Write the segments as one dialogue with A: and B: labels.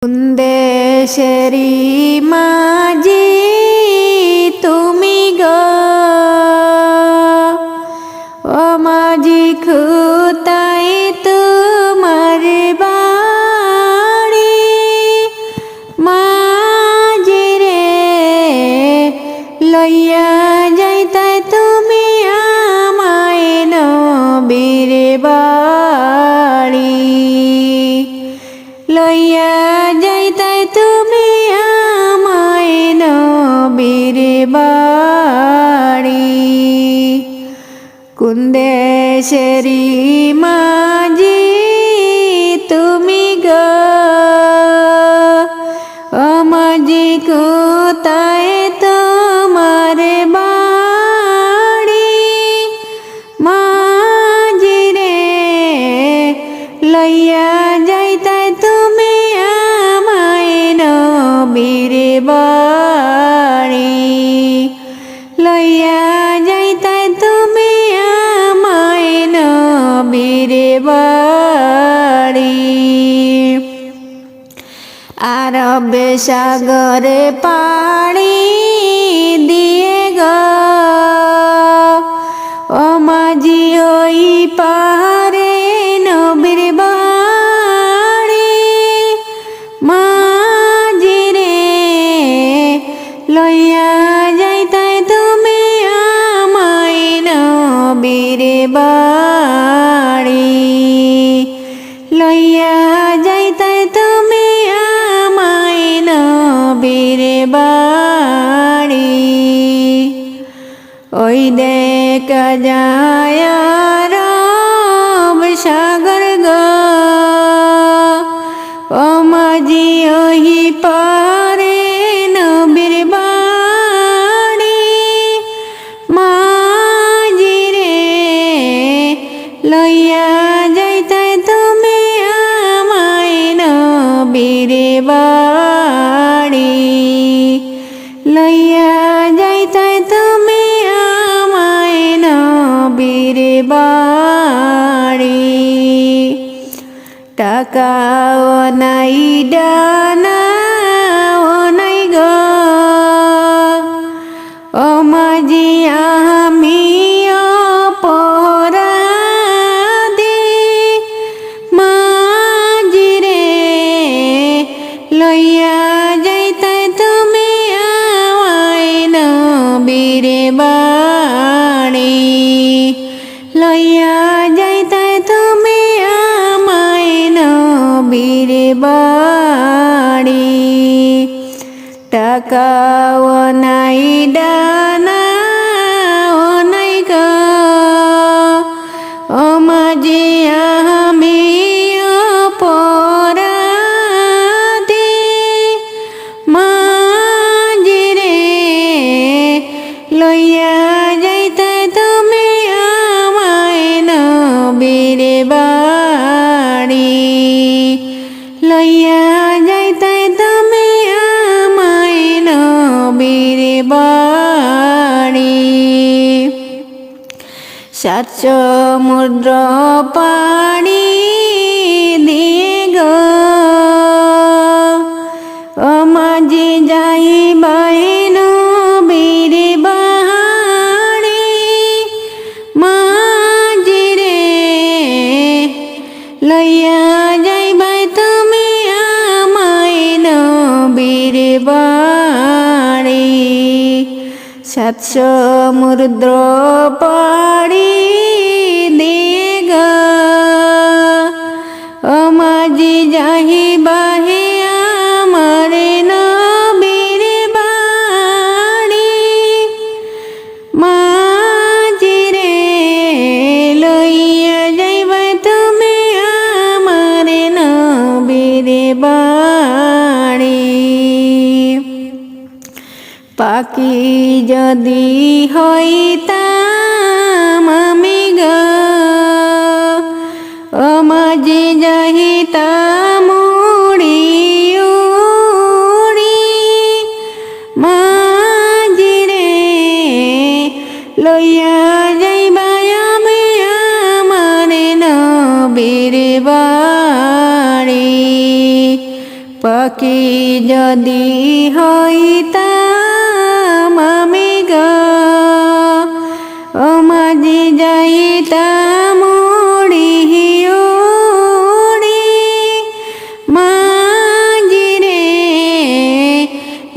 A: কুন্দেশেরি মাঝি তুমি গো, ও মাঝি খুতাই তোমার বাড়ি। মাঝি রে লইয়া যাইতাই তুমি আমায় নবীর বাড়ি। লইয়া যাইতাই তুমি আমায় নবীর বাড়ি। কুন্দেশেরি মাঝি তুমি গো, ও মাঝি কোথায় তোমার বাড়ি। মাঝি রে লইয়া যাইতাই তুমি আমায় নবীর বাড়ি। লইয়া যাইতাই তুমি আমায় নবীর বাড়ি। আরব সাগরে পাড়ি দিয়ে গো, ও মাঝি ওই পাহাড়ে নবীর বাড়ি। মাঝি রে লইয়া যাইতাই তুমি আমায় নবীর বাড়ি। লইয়া যাইতাই তুমি আমায় নবীর বাড়ি। ওই দেখা যায় আরব সাগর গো, ও মাঝি ওই পারে নবীর বাড়ি। মাঝি রে লইয়া যাইতাই তুমি আমায় নবীর বাড়ি। লইয়া যাইতাই তুমি আমায় নবীর বাড়ি। টাকাও নাই ডানাও নাই গো, ও মাঝি আমি অপরাধী। মাঝি রে লইয়া যাইতাই তুমি আমায় নবীর বাড়ি। লইয়া যাইতাই তুমি আমায় নবীর বাড়ি। টাকাও নাই ডানাও নাই গো, ও মাঝি আমি অপরাধী। মাঝি রে লইয়া যাইতাই তুমি আমায় নবীর বাড়ি। লইয়া যাইতাই তুমি আমায় নবীর বাড়ি। সাত সমুদ্র পাড়ি দিয়ে গো, ও মাঝি যাইবাই নবীর বাড়ি। মাঝি রে লইয়া যাইবাই তুমি আমায় নবীর বাড়ি। সাত সমুদ্র পাড়ি দিয়ে গো, ও মাঝি যাইবাহে আমার নবীর বাড়ি। মাঝি রে লইয়া যাইবাই তুমি আমার নবীর বাড়ি। পাখি যদি হইতাম আমি গো, ও মাঝি যাইতাম উড়ি উড়ি। মাঝি রে লইয়া যাইবাই আমি আমার নবীর বাড়ি। পাখি পাখি যদি হইতাম আমি গো ও মাঝি যাইতাম উড়ি উড়ি মাঝি রে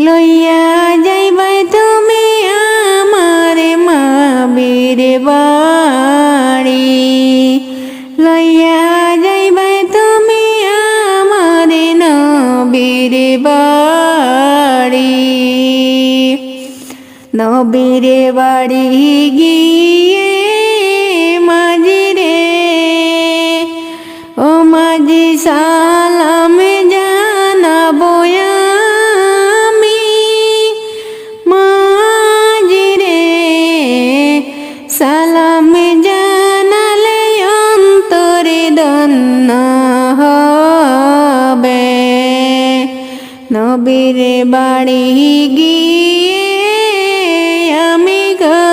A: লইয়া যাইবাই তুমি আমারে মাবির বাড়ি লইয়া যাইবাই তুমি আমারে নবীর বাড়ি নবীর বাড়ি গিয়ে মাঝি রে ও মাঝি সালাম জানাবো আমি মাঝি রে সালাম জানালে অন্তরে ধন্য হবে নবীর বাড়ি গিয়ে আমি গো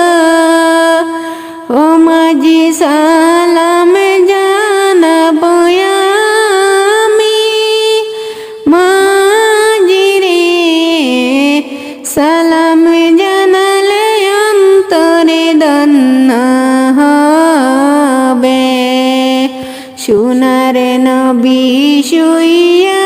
A: ও মাঝি সালাম জানাবো আমি মাঝি রে সালাম জানালে অন্তরে ধন্য হবে সোনার নবী শুইয়া